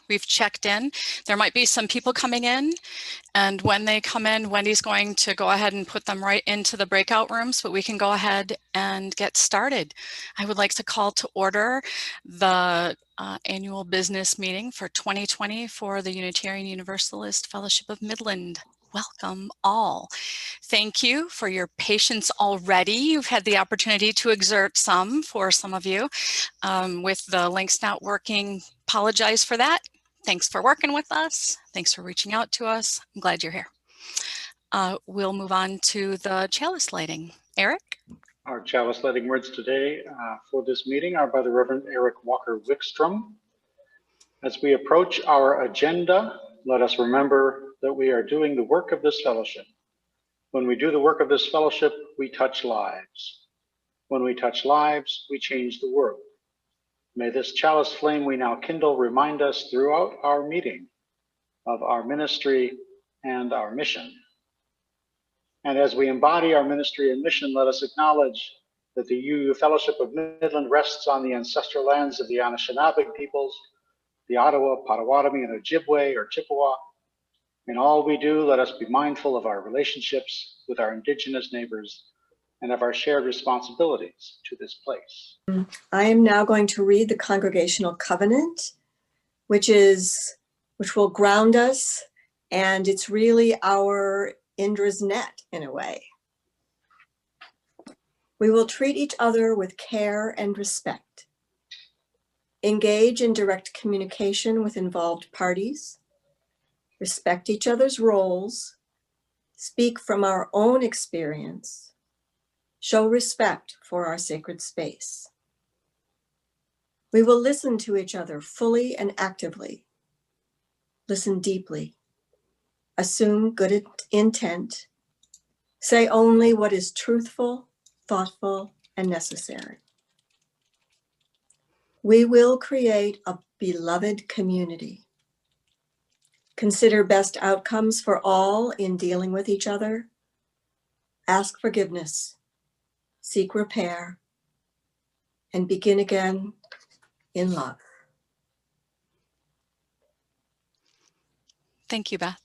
We've checked in. There might be some people coming in, and when they come in, Wendy's going to go ahead and put them right into the breakout rooms, but we can go ahead and get started. I would like to call to order the annual business meeting for 2020 for the Unitarian Universalist Fellowship of Midland. Welcome all. Thank you for your patience already. You've had the opportunity to exert some for some of you. With the links not working, apologize for that. Thanks for working with us. Thanks for reaching out to us. I'm glad you're here. We'll move on to the chalice lighting. Eric? Our chalice lighting words today for this meeting are by the Reverend Eric Walker Wickstrom. As we approach our agenda, let us remember that we are doing the work of this fellowship. When we do the work of this fellowship, we touch lives. When we touch lives, we change the world. May this chalice flame we now kindle remind us throughout our meeting of our ministry and our mission. And as we embody our ministry and mission, let us acknowledge that the UU Fellowship of Midland rests on the ancestral lands of the Anishinaabe peoples, the Ottawa, Potawatomi, and Ojibwe or Chippewa. In all we do, let us be mindful of our relationships with our Indigenous neighbors and of our shared responsibilities to this place. I am now going to read the Congregational Covenant, which will ground us, and it's really our Indra's net in a way. We will treat each other with care and respect, engage in direct communication with involved parties, respect each other's roles, speak from our own experience, show respect for our sacred space. We will listen to each other fully and actively, listen deeply, assume good intent, say only what is truthful, thoughtful, and necessary. We will create a beloved community. Consider best outcomes for all in dealing with each other. Ask forgiveness, seek repair, and begin again in love. Thank you, Beth.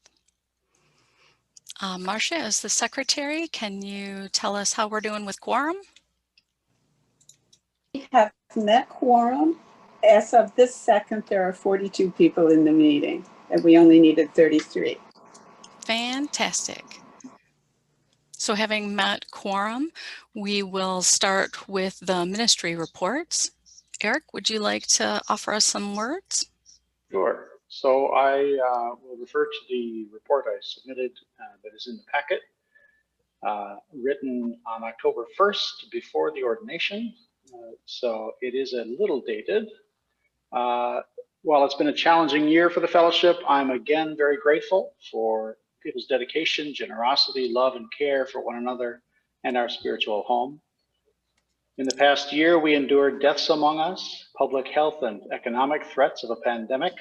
Marcia, as the secretary, can you tell us how we're doing with quorum? We have met quorum. As of this second, there are 42 people in the meeting, and we only needed 33. Fantastic. So having met quorum, we will start with the ministry reports. Eric, would you like to offer us some words? Sure. So I will refer to the report I submitted that is in the packet, written on October 1st before the ordination. So it is a little dated. While it's been a challenging year for the fellowship, I'm again very grateful for people's dedication, generosity, love, and care for one another and our spiritual home. In the past year, we endured deaths among us, public health and economic threats of a pandemic,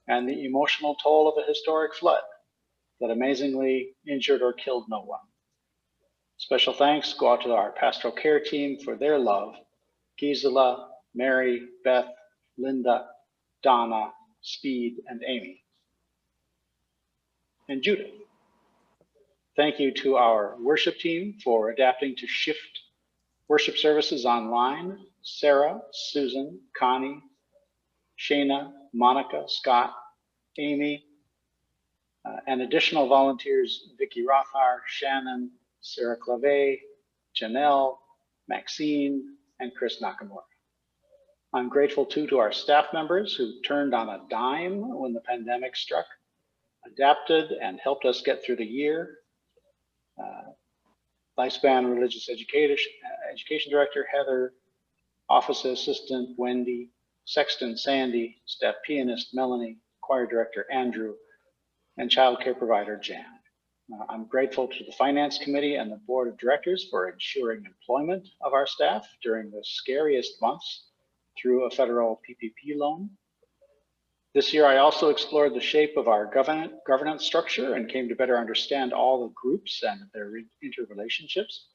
and the emotional toll of a historic flood that amazingly injured or killed no one. Special thanks go out to our pastoral care team for their love: Gisela, Mary, Beth, Linda, Donna, Speed, and Amy, and Judith. Thank you to our worship team for adapting to shift worship services online: Sarah, Susan, Connie, Shayna, Monica, Scott, Amy, and additional volunteers: Vicky Rothar, Shannon, Sarah Clave, Janelle, Maxine, and Chris Nakamura. I'm grateful too to our staff members who turned on a dime when the pandemic struck, adapted, and helped us get through the year. Lifespan Religious Education Director Heather, Office Assistant Wendy, Sexton Sandy, Staff Pianist Melanie, Choir Director Andrew, and Child Care Provider Jan. I'm grateful to the Finance Committee and the Board of Directors for ensuring employment of our staff during the scariest months through a federal PPP loan. This year, I also explored the shape of our governance structure and came to better understand all the groups and their interrelationships.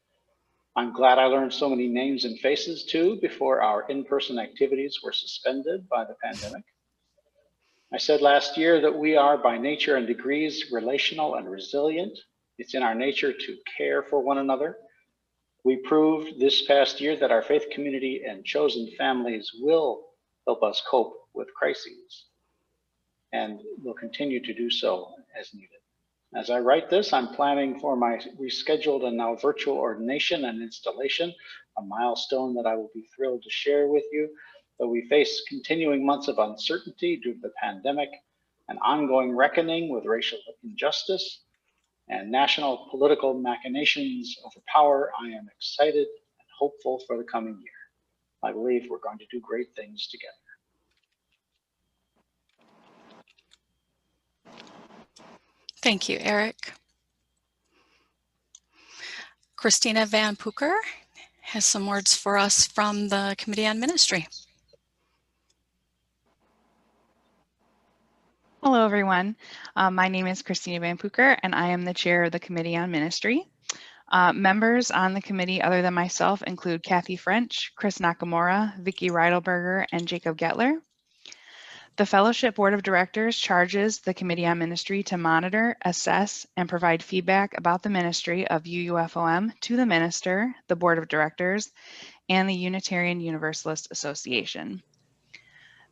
I'm glad I learned so many names and faces too before our in-person activities were suspended by the pandemic. I said last year that we are by nature and degrees relational and resilient. It's in our nature to care for one another. We proved this past year that our faith community and chosen families will help us cope with crises and will continue to do so as needed. As I write this, I'm planning for my rescheduled and now virtual ordination and installation, a milestone that I will be thrilled to share with you. Though we face continuing months of uncertainty due to the pandemic, an ongoing reckoning with racial injustice, and national political machinations over power, I am excited and hopeful for the coming year. I believe we're going to do great things together. Thank you, Eric. Christina Van Pooker has some words for us from the Committee on Ministry. Hello, everyone. My name is Christina Van Pooker, and I am the chair of the Committee on Ministry. Members on the committee other than myself include Kathy French, Chris Nakamura, Vicki Reidelberger, and Jacob Gettler. The Fellowship Board of Directors charges the Committee on Ministry to monitor, assess, and provide feedback about the ministry of UUFoM to the minister, the Board of Directors, and the Unitarian Universalist Association.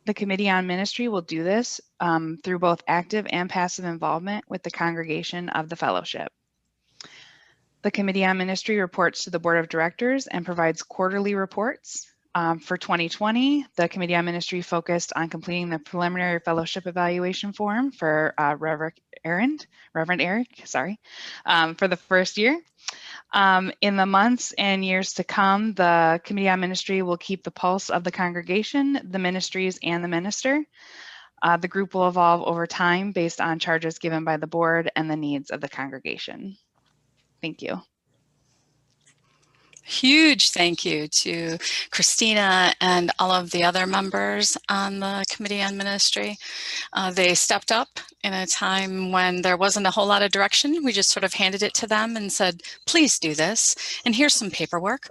The Committee on Ministry will do this through both active and passive involvement with the congregation of the Fellowship. The Committee on Ministry reports to the Board of Directors and provides quarterly reports. For 2020, the Committee on Ministry focused on completing the preliminary fellowship evaluation form for Reverend Eric, for the first year. In the months and years to come, the Committee on Ministry will keep the pulse of the congregation, the ministries, and the minister. The group will evolve over time based on charges given by the board and the needs of the congregation. Thank you. Huge thank you to Christina and all of the other members on the Committee on Ministry. They stepped up in a time when there wasn't a whole lot of direction. We just sort of handed it to them and said, please do this. And here's some paperwork.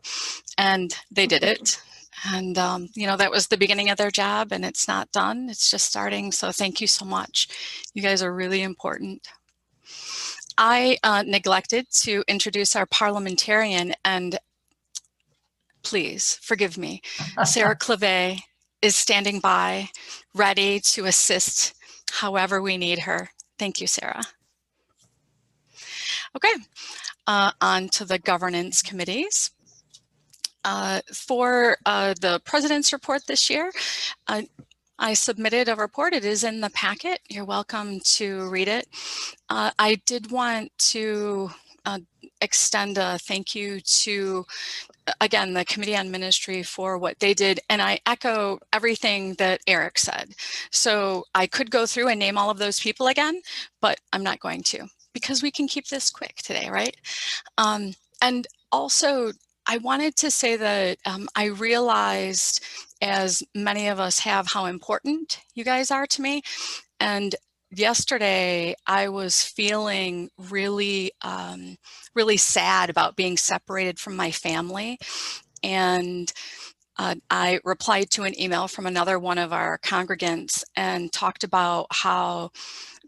And they did it. And, you know, that was the beginning of their job, and it's not done. It's just starting. So thank you so much. You guys are really important. I neglected to introduce our parliamentarian, and please forgive me. Sarah Clavet is standing by, ready to assist however we need her. Thank you, Sarah. Okay, on to the governance committees. For the president's report this year, I submitted a report. It is in the packet. You're welcome to read it. I did want to extend a thank you to, again, the Committee on Ministry for what they did. And I echo everything that Eric said. So I could go through and name all of those people again, but I'm not going to, because we can keep this quick today, right? And also, I wanted to say that I realized, as many of us have, how important you guys are to me. And yesterday, I was feeling really, really sad about being separated from my family. And I replied to an email from another one of our congregants and talked about how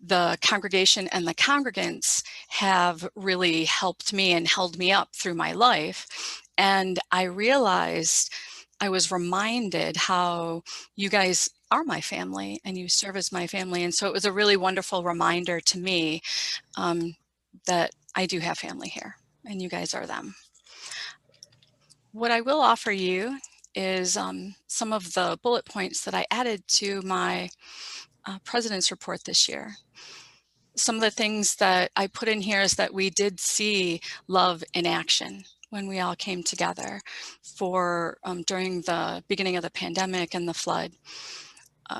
the congregation and the congregants have really helped me and held me up through my life. And I realized, I was reminded how you guys are my family and you serve as my family. And so it was a really wonderful reminder to me that I do have family here and you guys are them. What I will offer you is some of the bullet points that I added to my president's report this year. Some of the things that I put in here is that we did see love in action when we all came together for during the beginning of the pandemic and the flood.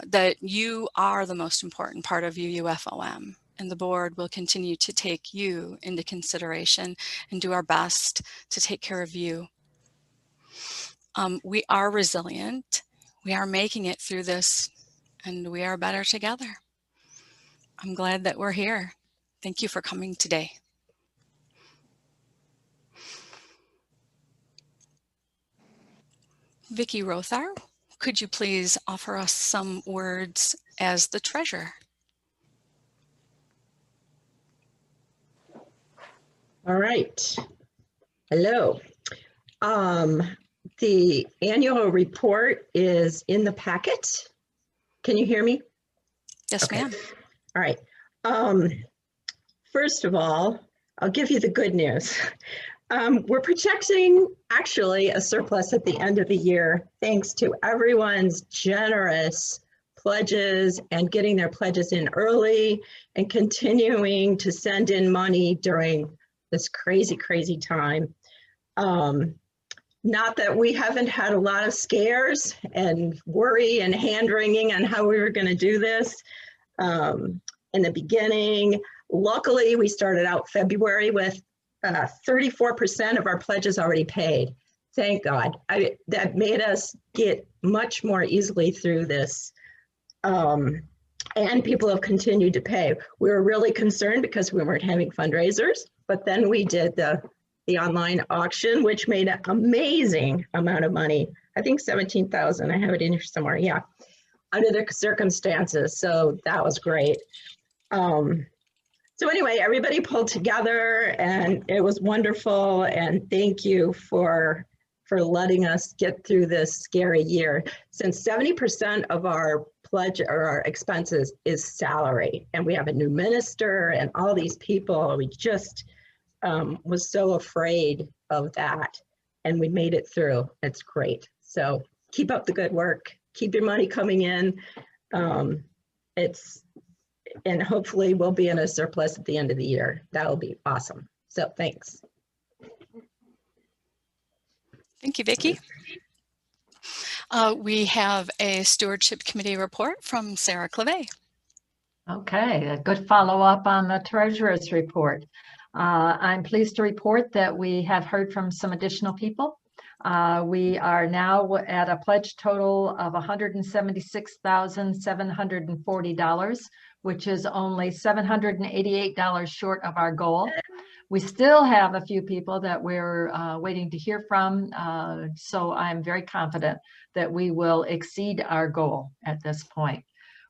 That you are the most important part of UUFoM, and the board will continue to take you into consideration and do our best to take care of you. We are resilient. We are making it through this, and we are better together. I'm glad that we're here. Thank you for coming today. Vicki Rothar, could you please offer us some words as the treasurer. All right. Hello. The annual report is in the packet. Can you hear me? Yes, Okay. ma'am. All right. First of all, I'll give you the good news. We're projecting actually a surplus at the end of the year, thanks to everyone's generous pledges and getting their pledges in early and continuing to send in money during this crazy, crazy time. Not that we haven't had a lot of scares and worry and hand-wringing on how we were going to do this. In the beginning, luckily, we started out February with 34% of our pledges already paid. Thank God. That made us get much more easily through this. And people have continued to pay. We were really concerned because we weren't having fundraisers, but then we did the online auction, which made an amazing amount of money. I think 17,000, I have it in here somewhere, yeah, under the circumstances, so that was great. So anyway, everybody pulled together and it was wonderful, and thank you for letting us get through this scary year. Since 70% of our pledge or our expenses is salary, and we have a new minister and all these people, we just was so afraid of that, and we made it through. It's great. So keep up the good work. Keep your money coming in. And hopefully we'll be in a surplus at the end of the year. That will be awesome. So thanks. Thank you, Vicki. We have a Stewardship Committee report from Sarah Clave. Okay, a good follow-up on the treasurer's report. I'm pleased to report that we have heard from some additional people. We are now at a pledge total of $176,740, which is only $788 short of our goal. We still have a few people that we're waiting to hear from, so I'm very confident that we will exceed our goal at this point,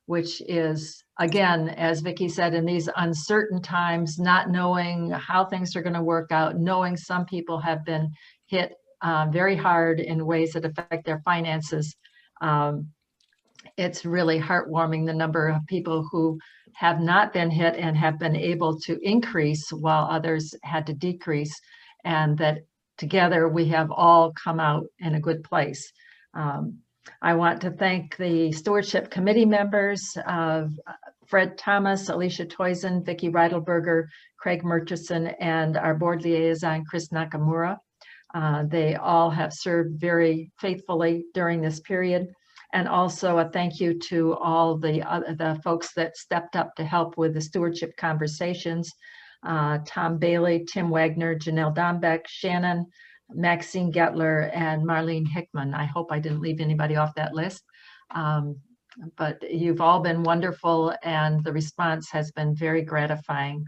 which is, again, as Vicki said, in these uncertain times, not knowing how things are going to work out, knowing some people have been hit very hard in ways that affect their finances. It's really heartwarming, the number of people who have not been hit and have been able to increase while others had to decrease, and that together we have all come out in a good place. I want to thank the Stewardship Committee members of Fred Thomas, Alicia Toyson, Vicki Reidelberger, Craig Murchison, and our board liaison, Chris Nakamura. They all have served very faithfully during this period. And also a thank you to all the folks that stepped up to help with the stewardship conversations. Tom Bailey, Tim Wagner, Janelle Dombeck, Shannon, Maxine Gettler, and Marlene Hickman. I hope I didn't leave anybody off that list. But you've all been wonderful, and the response has been very gratifying.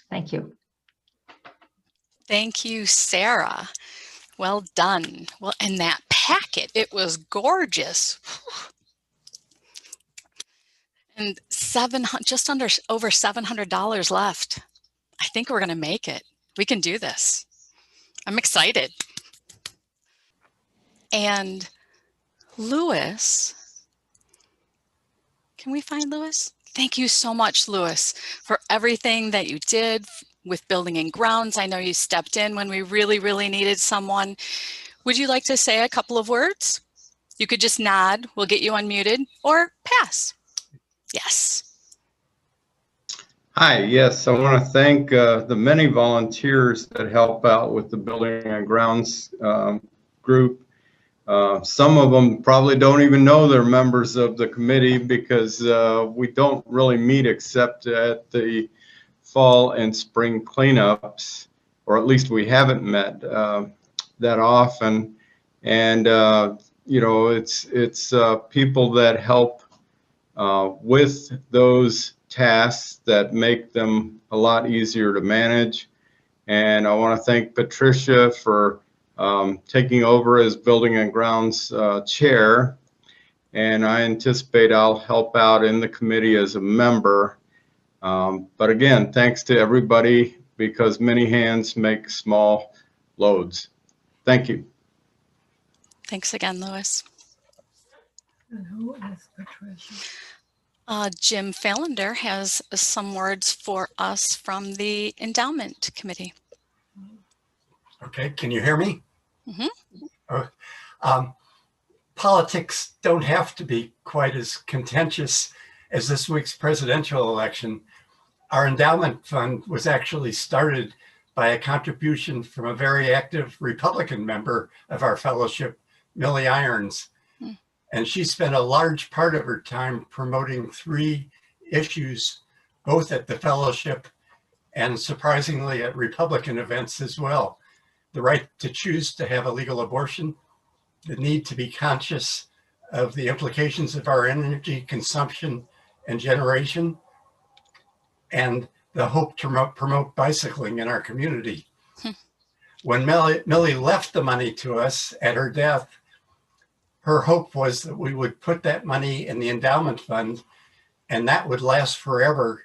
Thank you. Thank you, Sarah. Well done. Well, and that packet, it was gorgeous. And just over $700 left. I think we're going to make it. We can do this. I'm excited. And Louis, can we find Louis? Thank you so much, Louis, for everything that you did with Building and Grounds. I know you stepped in when we really, really needed someone. Would you like to say a couple of words? You could just nod, we'll get you unmuted, or pass. Yes. Hi, yes, I want to thank the many volunteers that help out with the Building and Grounds group. Some of them probably don't even know they're members of the committee because we don't really meet except at the fall and spring cleanups, or at least we haven't met that often. And you know, it's people that help with those tasks that make them a lot easier to manage. And I want to thank Patricia for taking over as Building and Grounds chair. and I anticipate I'll help out in the committee as a member. But again, thanks to everybody, because many hands make small loads. Thank you. Thanks again, Louis. And who is the treasurer? Jim Fallender has some words for us from the Endowment Committee. Okay, can you hear me? Mm-hmm. Politics don't have to be quite as contentious as this week's presidential election. Our endowment fund was actually started by a contribution from a very active Republican member of our fellowship, Millie Irons. And she spent a large part of her time promoting 3 issues, both at the fellowship and surprisingly at Republican events as well. The right to choose to have a legal abortion, the need to be conscious of the implications of our energy consumption and generation, and the hope to promote bicycling in our community. When Millie left the money to us at her death, her hope was that we would put that money in the endowment fund and that would last forever,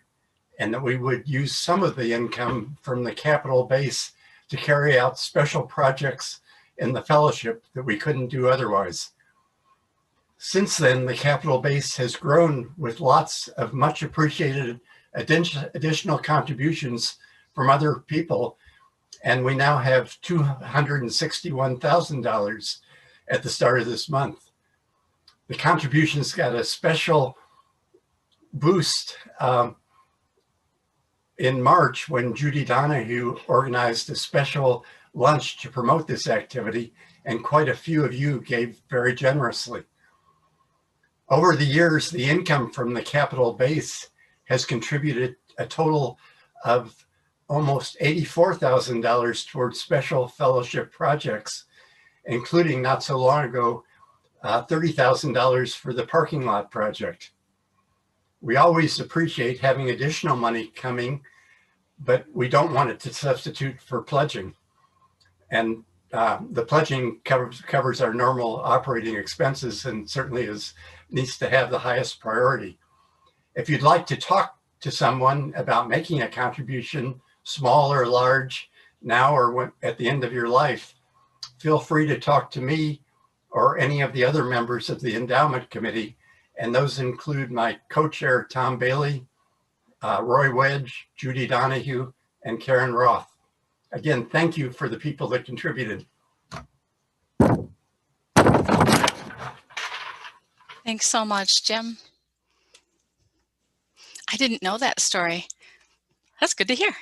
and that we would use some of the income from the capital base to carry out special projects in the fellowship that we couldn't do otherwise. Since then, the capital base has grown with lots of much appreciated additional contributions from other people, and we now have $261,000 at the start of this month. The contributions got a special boost in March when Judy Donahue organized a special lunch to promote this activity, and quite a few of you gave very generously. Over the years, the income from the capital base has contributed a total of almost $84,000 towards special fellowship projects, including not so long ago, $30,000 for the parking lot project. We always appreciate having additional money coming, but we don't want it to substitute for pledging. And the pledging covers our normal operating expenses and certainly needs to have the highest priority. If you'd like to talk to someone about making a contribution, small or large, now or at the end of your life, feel free to talk to me or any of the other members of the endowment committee. And those include my co-chair, Tom Bailey, Roy Wedge, Judy Donahue, and Karen Roth. Again, thank you for the people that contributed. Thanks so much, Jim. I didn't know that story. That's good to hear.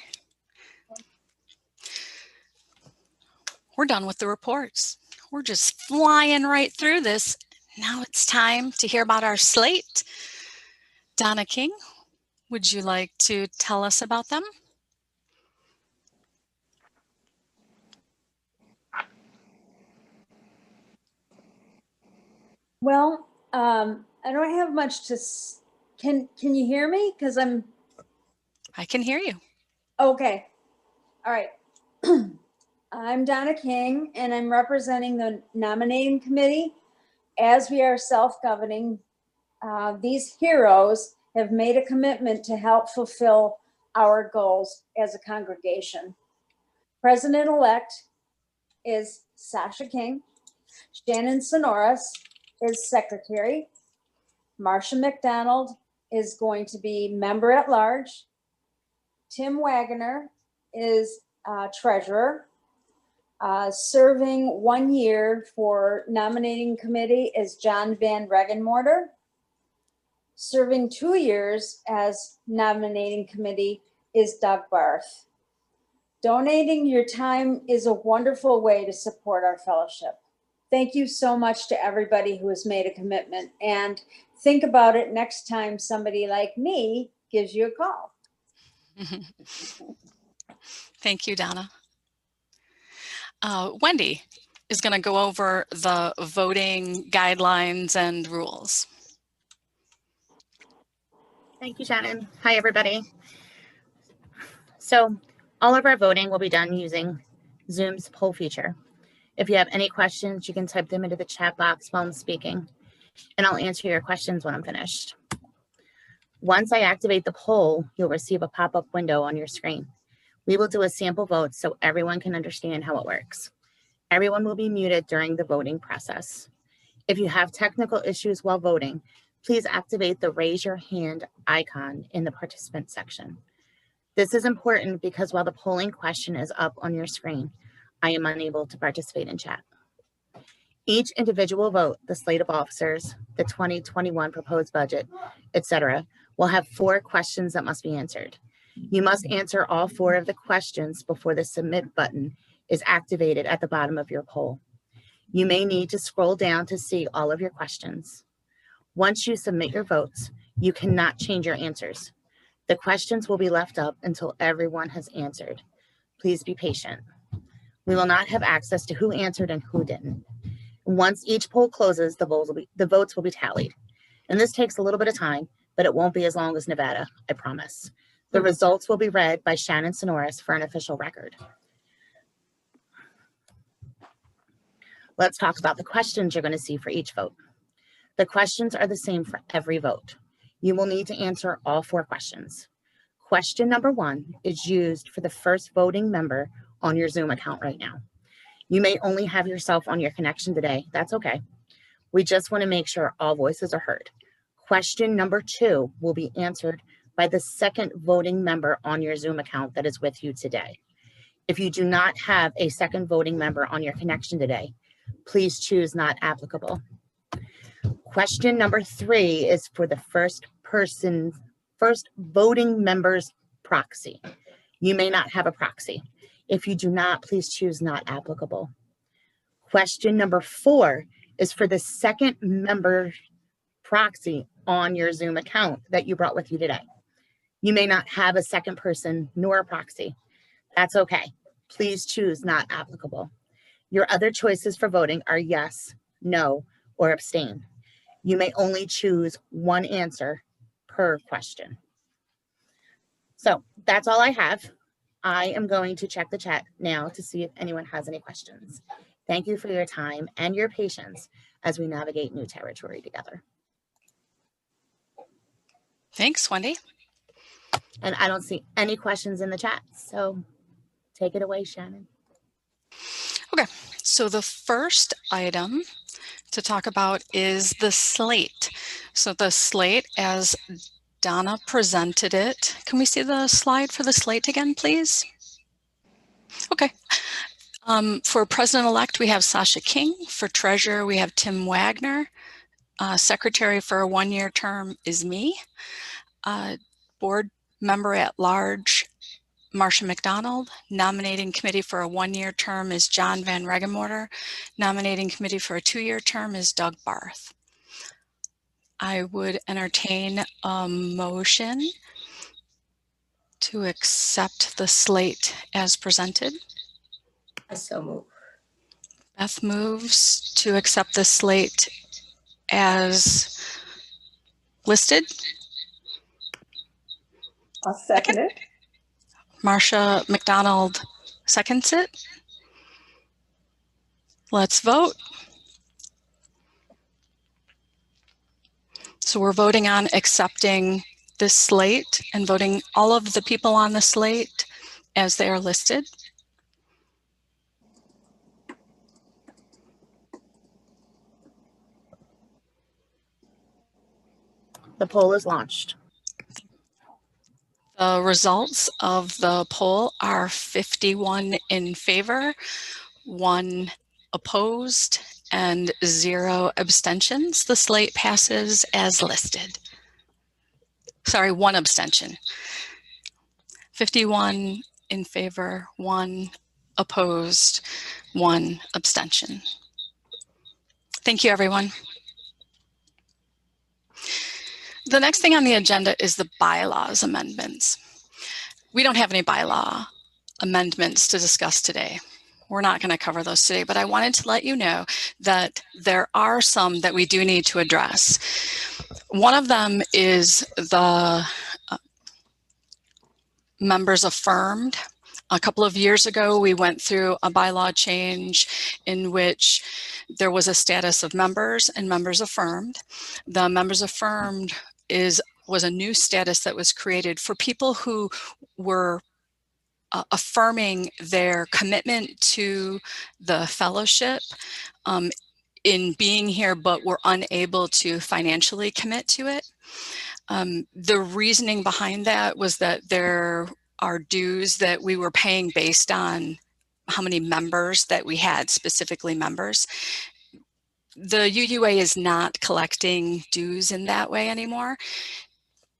We're done with the reports. We're just flying right through this. Now it's time to hear about our slate. Donna King, would you like to tell us about them? Well, I don't have much to. Can you hear me? Because I can hear you. Okay. All right. I'm Donna King, and I'm representing the nominating committee. As we are self-governing, these heroes have made a commitment to help fulfill our goals as a congregation. President-elect is Sasha King. Shannon Sonoris is secretary. Marcia McDonald is going to be member at large. Tim Wagner is treasurer. Serving 1 year for nominating committee is John Van Regenmorter. Serving 2 years as nominating committee is Doug Barth. Donating your time is a wonderful way to support our fellowship. Thank you so much to everybody who has made a commitment, and think about it next time somebody like me gives you a call. Thank you, Donna. Wendy is going to go over the voting guidelines and rules. Thank you, Shannon. Hi, everybody. So all of our voting will be done using Zoom's poll feature. If you have any questions, you can type them into the chat box while I'm speaking. and I'll answer your questions when I'm finished. Once I activate the poll, you'll receive a pop-up window on your screen. We will do a sample vote so everyone can understand how it works. Everyone will be muted during the voting process. If you have technical issues while voting, please activate the raise your hand icon in the participant section. This is important because while the polling question is up on your screen, I am unable to participate in chat. Each individual vote, the slate of officers, the 2021 proposed budget, etc., will have 4 questions that must be answered. You must answer all 4 of the questions before the submit button is activated at the bottom of your poll. You may need to scroll down to see all of your questions. Once you submit your votes, you cannot change your answers. The questions will be left up until everyone has answered. Please be patient. We will not have access to who answered and who didn't. Once each poll closes, the votes will be tallied. And this takes a little bit of time, but it won't be as long as Nevada, I promise. The results will be read by Shannon Sonoris for an official record. Let's talk about the questions you're going to see for each vote. The questions are the same for every vote. You will need to answer all 4 questions. Question number 1 is used for the first voting member on your Zoom account right now. You may only have yourself on your connection today. That's okay. We just want to make sure all voices are heard. Question number 2 will be answered by the second voting member on your Zoom account that is with you today. If you do not have a second voting member on your connection today, please choose not applicable. Question number 3 is for the first voting member's proxy. You may not have a proxy. If you do not, please choose not applicable. Question number 4 is for the second member proxy on your Zoom account that you brought with you today. You may not have a second person nor a proxy. That's okay. Please choose not applicable. Your other choices for voting are yes, no, or abstain. You may only choose one answer per question. So that's all I have. I am going to check the chat now to see if anyone has any questions. Thank you for your time and your patience as we navigate new territory together. Thanks, Wendy. And I don't see any questions in the chat, so take it away, Shannon. Okay, so the first item to talk about is the slate. So the slate, as Donna presented it. Can we see the slide for the slate again, please? Okay. For President-elect, we have Sasha King. For Treasurer, we have Tim Wagner. Secretary for a 1-year term is me. Board Member at Large, Marcia McDonald. Nominating Committee for a 1-year term is John Van Regenmorter. Nominating Committee for a 2-year term is Doug Barth. I would entertain a motion to accept the slate as presented. I so move. Beth moves to accept the slate as listed. I'll second it. Marcia McDonald seconds it. Let's vote. So we're voting on accepting this slate and voting all of the people on the slate as they are listed. The poll is launched. The results of the poll are 51 in favor, 1 opposed, and 0 abstentions. The slate passes as listed. Sorry, 1 abstention. 51 in favor, 1 opposed, 1 abstention. Thank you, everyone. The next thing on the agenda is the bylaws amendments. We don't have any bylaw amendments to discuss today. We're not going to cover those today, but I wanted to let you know that there are some that we do need to address. One of them is the members affirmed. A couple of years ago, we went through a bylaw change in which there was a status of members and members affirmed. The members affirmed was a new status that was created for people who were affirming their commitment to the fellowship in being here, but were unable to financially commit to it. The reasoning behind that was that there are dues that we were paying based on how many members that we had, specifically members. The UUA is not collecting dues in that way anymore,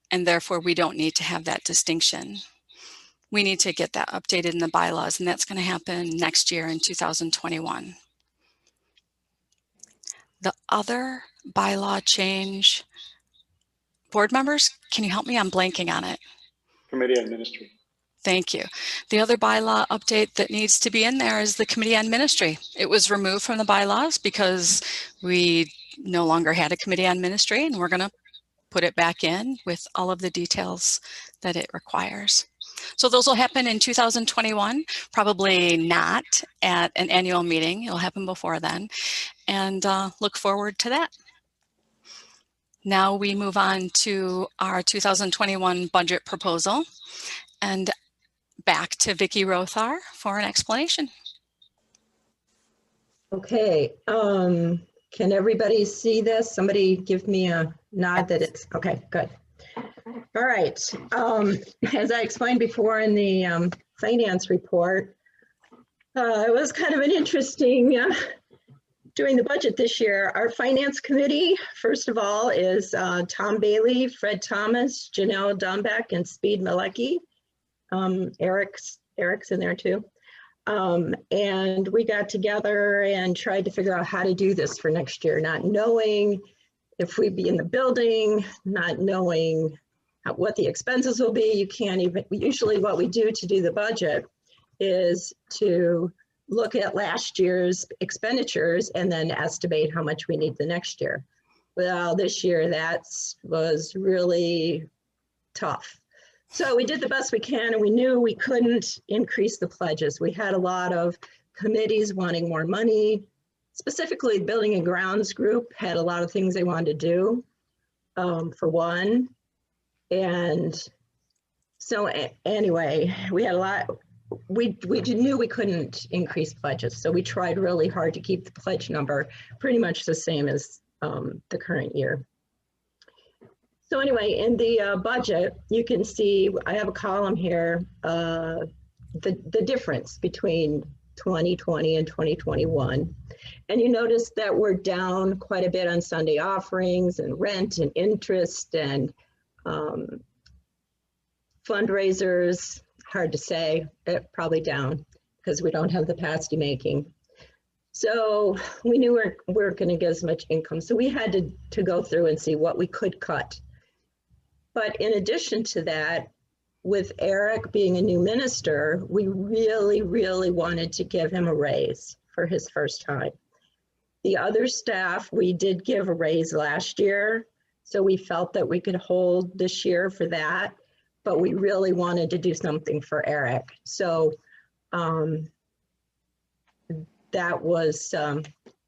and therefore we don't need to have that distinction. We need to get that updated in the bylaws, and that's going to happen next year in 2021. The other bylaw change, board members, can you help me? I'm blanking on it. Committee on Ministry. Thank you. The other bylaw update that needs to be in there is the Committee on Ministry. It was removed from the bylaws because we no longer had a Committee on Ministry, and we're going to put it back in with all of the details that it requires. So those will happen in 2021, probably not at an annual meeting. It'll happen before then, and look forward to that. Now we move on to our 2021 budget proposal, and back to Vicki Rothar for an explanation. Okay, can everybody see this? Somebody give me a nod that it's, okay, good. All right, as I explained before in the finance report, it was kind of an interesting doing the budget this year. Our finance committee, first of all, is Tom Bailey, Fred Thomas, Janelle Dombeck, and Speed Malecki. Eric's in there too. And we got together and tried to figure out how to do this for next year, not knowing if we'd be in the building, not knowing what the expenses will be. You can't even, usually what we do to do the budget is to look at last year's expenditures and then estimate how much we need the next year. Well, this year that was really tough. So we did the best we can, and we knew we couldn't increase the pledges. We had a lot of committees wanting more money. Specifically, the Building and Grounds group had a lot of things they wanted to do, for one. And so anyway, we had a lot, we knew we couldn't increase pledges. So we tried really hard to keep the pledge number pretty much the same as the current year. So anyway, in the budget, you can see, I have a column here, the difference between 2020 and 2021. And you notice that we're down quite a bit on Sunday offerings and rent and interest and fundraisers, hard to say, probably down because we don't have the capacity making. So we knew we weren't going to get as much income. So we had to go through and see what we could cut. But in addition to that, with Eric being a new minister, we really, really wanted to give him a raise for his first time. The other staff, we did give a raise last year, so we felt that we could hold this year for that, but we really wanted to do something for Eric. So that was,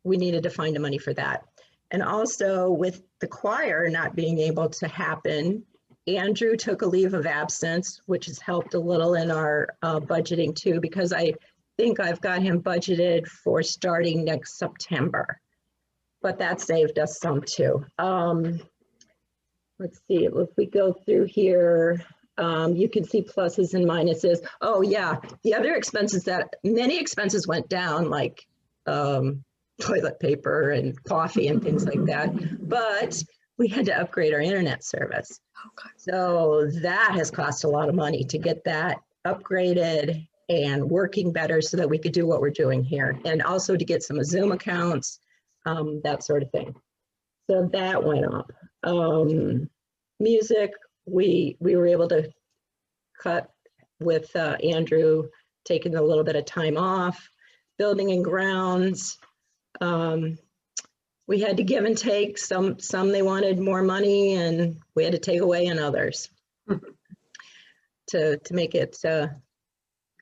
we needed to find the money for that. And also with the choir not being able to happen, Andrew took a leave of absence, which has helped a little in our budgeting too, because I think I've got him budgeted for starting next September, but that saved us some too. Let's see, if we go through here, you can see pluses and minuses. Oh yeah, the other expenses that, many expenses went down, like toilet paper and coffee and things like that, but we had to upgrade our internet service. Okay. So that has cost a lot of money to get that upgraded and working better so that we could do what we're doing here. And also to get some Zoom accounts, that sort of thing. So that went up. Music, we were able to cut with Andrew taking a little bit of time off. Building and Grounds, we had to give and take. Some they wanted more money, and we had to take away in others to make it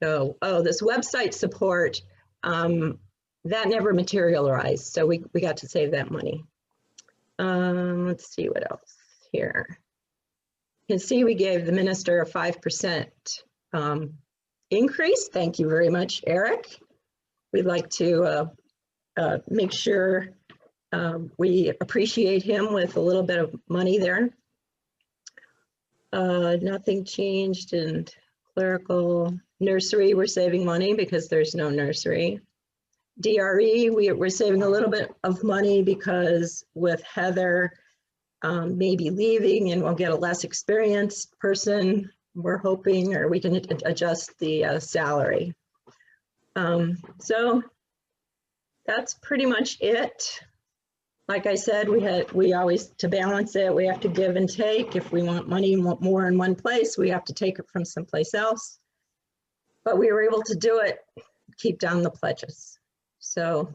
go? Oh, this website support, that never materialized. So we got to save that money. Let's see what else here. You can see we gave the minister a 5% increase. Thank you very much, Eric. We'd like to make sure we appreciate him with a little bit of money there. Nothing changed in clerical. Nursery, we're saving money because there's no nursery. DRE, we're saving a little bit of money because with Heather maybe leaving and we'll get a less experienced person, we're hoping, or we can adjust the salary. So that's pretty much it. Like I said, we always, to balance it, we have to give and take. If we want money more in one place, we have to take it from someplace else. But we were able to do it, keep down the pledges. So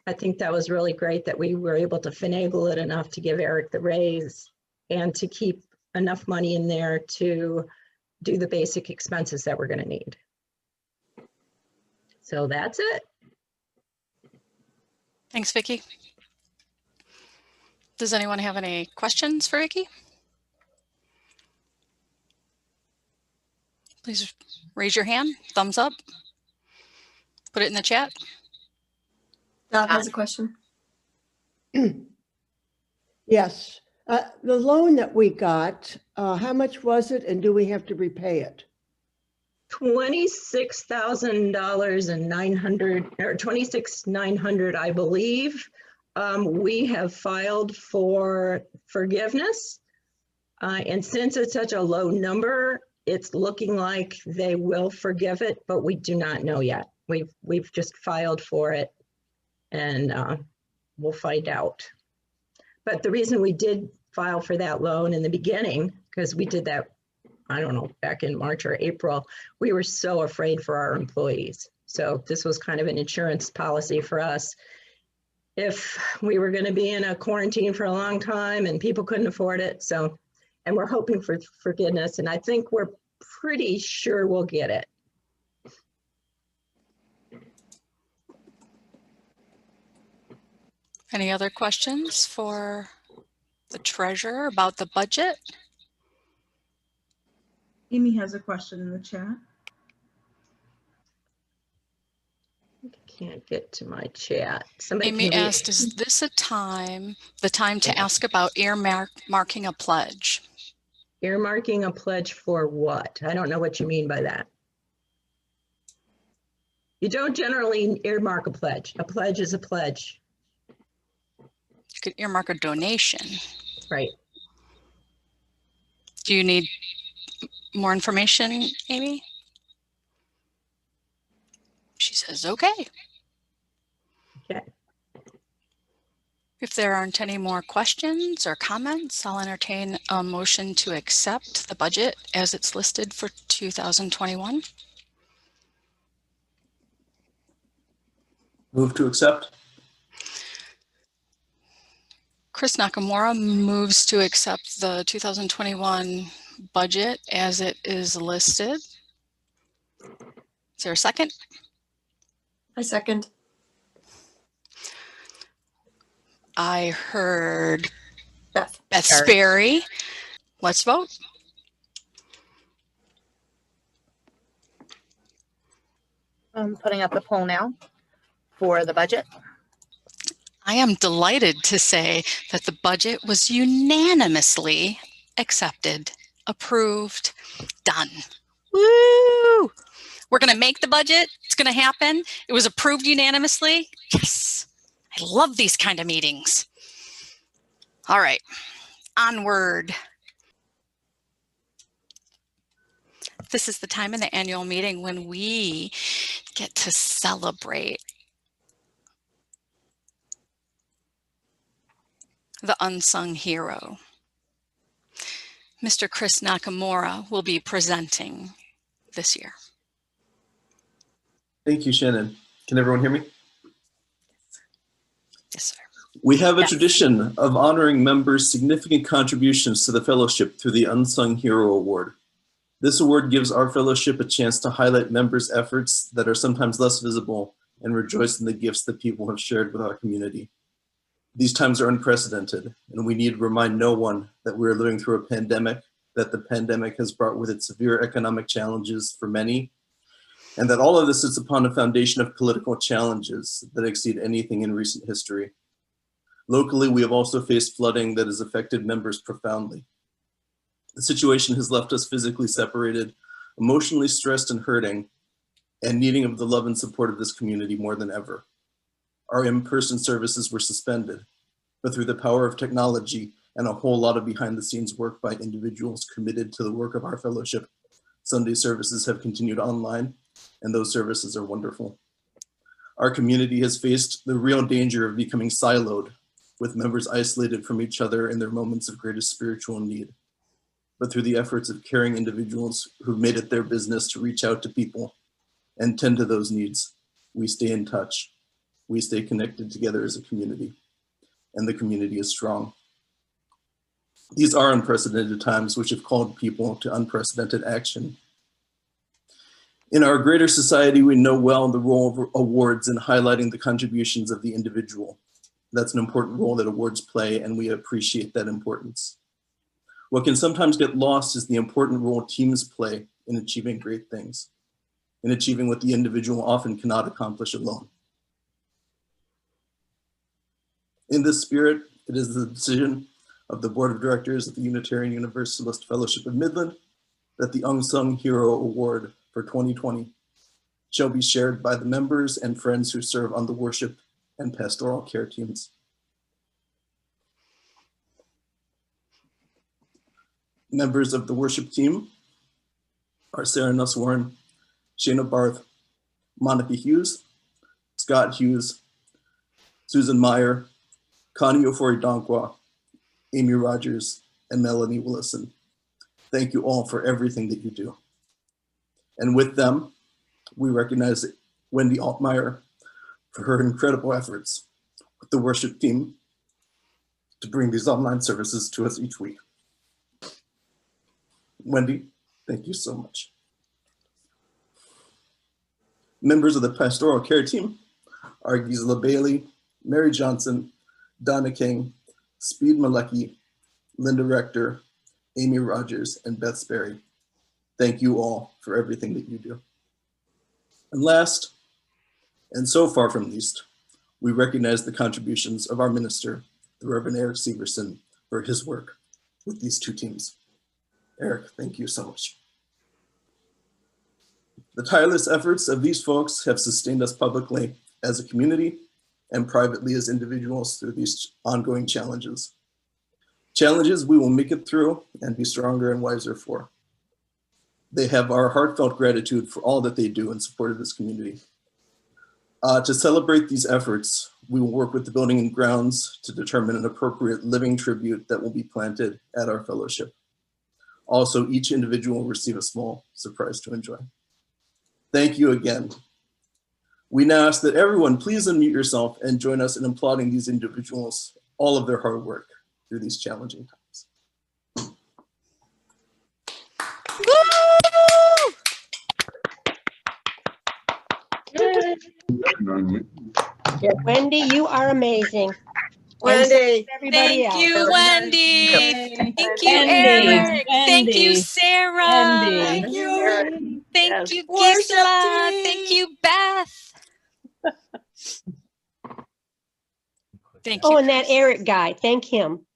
I think that was really great that we were able to finagle it enough to give Eric the raise and to keep enough money in there to do the basic expenses that we're going to need. So that's it. Thanks, Vicki. Does anyone have any questions for Vicki? Please raise your hand, thumbs up, put it in the chat. Dot has a question. Yes. The loan that we got, how much was it and do we have to repay it? $26,000 and 900 or 26,900, I believe. We have filed for forgiveness. And since it's such a low number, it's looking like they will forgive it, but we do not know yet. We've just filed for it and we'll find out. But the reason we did file for that loan in the beginning, because we did that, I don't know, back in March or April, we were so afraid for our employees. So this was kind of an insurance policy for us. If we were going to be in a quarantine for a long time and people couldn't afford it. So, and we're hoping for forgiveness, and I think we're pretty sure we'll get it. Any other questions for the treasurer about the budget? Amy has a question in the chat. Can't get to my chat. Somebody Amy asked, is this the time to ask about earmarking a pledge? Earmarking a pledge for what? I don't know what you mean by that. You don't generally earmark a pledge. A pledge is a pledge. You could earmark a donation. Right. Do you need more information, Amy? She says, okay. Okay. If there aren't any more questions or comments, I'll entertain a motion to accept the budget as it's listed for 2021. Move to accept. Chris Nakamura moves to accept the 2021 budget as it is listed. Is there a second? I second. I heard Beth Sperry. Let's vote. I'm putting up the poll now for the budget. I am delighted to say that the budget was unanimously accepted, approved, done. Woo! We're going to make the budget. It's going to happen. It was approved unanimously. Yes. I love these kind of meetings. All right, onward. This is the time in the annual meeting when we get to celebrate the unsung hero. Mr. Chris Nakamura will be presenting this year. Thank you, Shannon. Can everyone hear me? Yes, sir. We have a tradition of honoring members' significant contributions to the fellowship through the Unsung Hero Award. This award gives our fellowship a chance to highlight members' efforts that are sometimes less visible and rejoice in the gifts that people have shared with our community. These times are unprecedented, and we need to remind no one that we are living through a pandemic, that the pandemic has brought with it severe economic challenges for many, and that all of this sits upon a foundation of political challenges that exceed anything in recent history. Locally, we have also faced flooding that has affected members profoundly. The situation has left us physically separated, emotionally stressed and hurting, and needing of the love and support of this community more than ever. Our in-person services were suspended, but through the power of technology and a whole lot of behind-the-scenes work by individuals committed to the work of our fellowship, Sunday services have continued online, and those services are wonderful. Our community has faced the real danger of becoming siloed, with members isolated from each other in their moments of greatest spiritual need. But through the efforts of caring individuals who've made it their business to reach out to people and tend to those needs, we stay in touch. We stay connected together as a community, and the community is strong. These are unprecedented times which have called people to unprecedented action. In our greater society, we know well the role of awards in highlighting the contributions of the individual. That's an important role that awards play, and we appreciate that importance. What can sometimes get lost is the important role teams play in achieving great things, in achieving what the individual often cannot accomplish alone. In this spirit, it is the decision of the Board of Directors of the Unitarian Universalist Fellowship of Midland that the Unsung Hero Award for 2020 shall be shared by the members and friends who serve on the worship and pastoral care teams. Members of the worship team are Sarah Nusswarren, Shayna Barth, Monica Hughes, Scott Hughes, Susan Meyer, Connie Ofori-Donkwa, Amy Rogers, and Melanie Willison. Thank you all for everything that you do. And with them, we recognize Wendy Altmeyer for her incredible efforts with the worship team to bring these online services to us each week. Wendy, thank you so much. Members of the pastoral care team are Gisela Bailey, Mary Johnson, Donna King, Speed Malecki, Linda Rector, Amy Rogers, and Beth Sperry. Thank you all for everything that you do. And last, and so far from least, we recognize the contributions of our minister, the Reverend Eric Severson, for his work with these two teams. Eric, thank you so much. The tireless efforts of these folks have sustained us publicly as a community and privately as individuals through these ongoing challenges. Challenges we will make it through and be stronger and wiser for. They have our heartfelt gratitude for all that they do in support of this community. To celebrate these efforts, we will work with the Building and Grounds to determine an appropriate living tribute that will be planted at our fellowship. Also, each individual will receive a small surprise to enjoy. Thank you again. We now ask that everyone please unmute yourself and join us in applauding these individuals, all of their hard work through these challenging times. Wendy, you are amazing. Wendy. Everybody Thank else. you, Wendy. Thank you, Wendy. Eric. Thank you, Sarah. Wendy. Thank you. Thank you, Worship Gisela. team. Thank you, Beth. Thank Oh, you. and that Eric guy, thank him.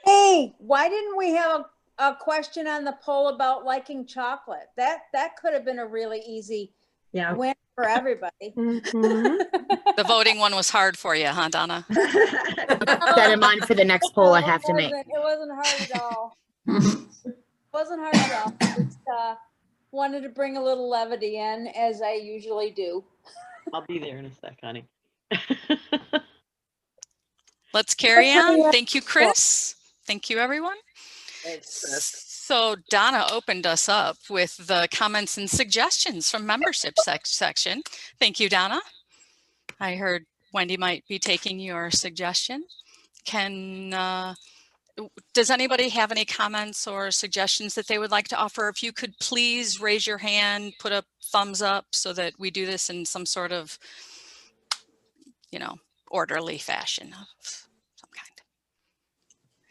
Hey, why didn't we have a question on the poll about liking chocolate? That could have been a really easy win for everybody. The voting one was hard for you, huh, Donna? Set in mind for the next poll I have to make. It wasn't hard at all. It wasn't hard at all. Just wanted to bring a little levity in, as I usually do. I'll be there in a sec, honey. Let's carry on. Thank you, Chris. Thank you, everyone. Thanks, Chris. So Donna opened us up with the comments and suggestions from membership section. Thank you, Donna. I heard Wendy might be taking your suggestion. Can does anybody have any comments or suggestions that they would like to offer? If you could please raise your hand, put a thumbs up so that we do this in some sort of, you know, orderly fashion of some kind.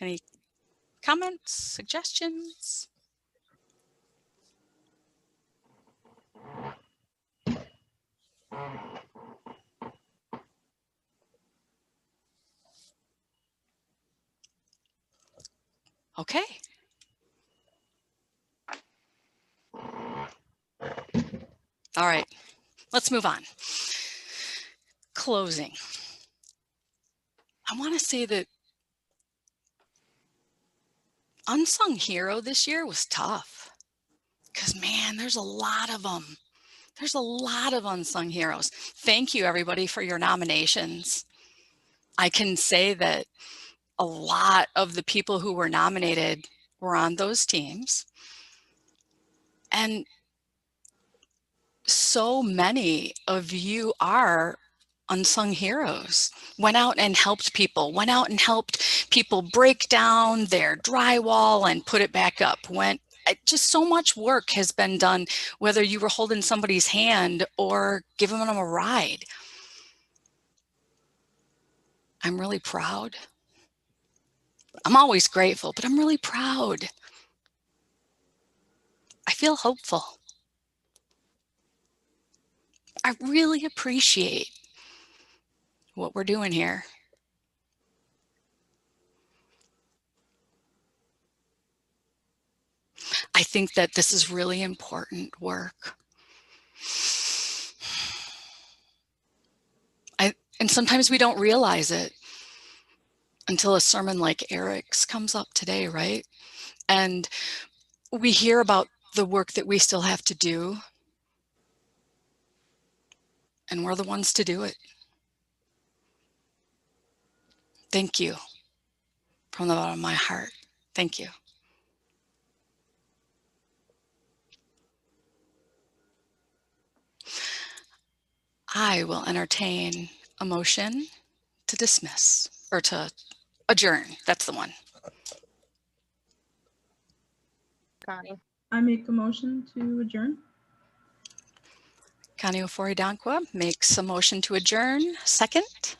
Any comments, suggestions? Okay. All right, let's move on. Closing. I want to say that unsung hero this year was tough because, man, there's a lot of them. There's a lot of unsung heroes. Thank you, everybody, for your nominations. I can say that a lot of the people who were nominated were on those teams. And so many of you are unsung heroes. Went out and helped people, went out and helped people break down their drywall and put it back up. Just so much work has been done, whether you were holding somebody's hand or giving them a ride. I'm really proud. I'm always grateful, but I'm really proud. I feel hopeful. I really appreciate what we're doing here. I think that this is really important work. And sometimes we don't realize it until a sermon like Eric's comes up today, right? And we hear about the work that we still have to do, and we're the ones to do it. Thank you from the bottom of my heart. Thank you. I will entertain a motion to dismiss or to adjourn. That's the one. Connie. I make a motion to adjourn. Connie Ofori-Dankwa makes a motion to adjourn. Second.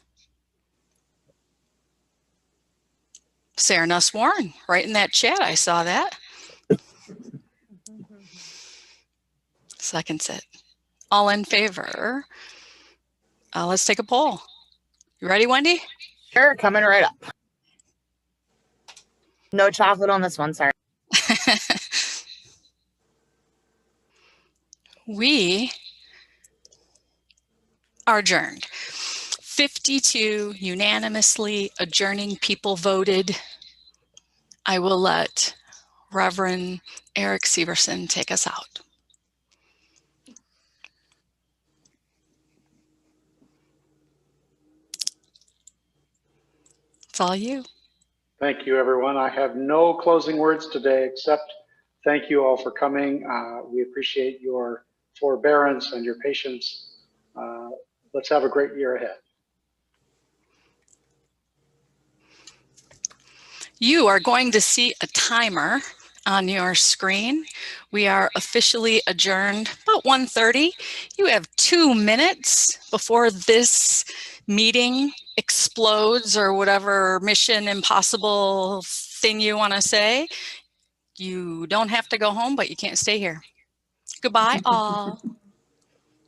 Sarah Nuss Warren, right in that chat. I saw that. Seconds it. All in favor? Let's take a poll. You ready, Wendy? Sure, coming right up. No chocolate on this one, sorry. We are adjourned. 52 unanimously adjourning people voted. I will let Reverend Eric Severson take us out. It's all you. Thank you, everyone. I have no closing words today except thank you all for coming. We appreciate your forbearance and your patience. Let's have a great year ahead. You are going to see a timer on your screen. We are officially adjourned about 1:30. You have 2 minutes before this meeting explodes or whatever mission impossible thing you want to say. You don't have to go home, but you can't stay here. Goodbye, all.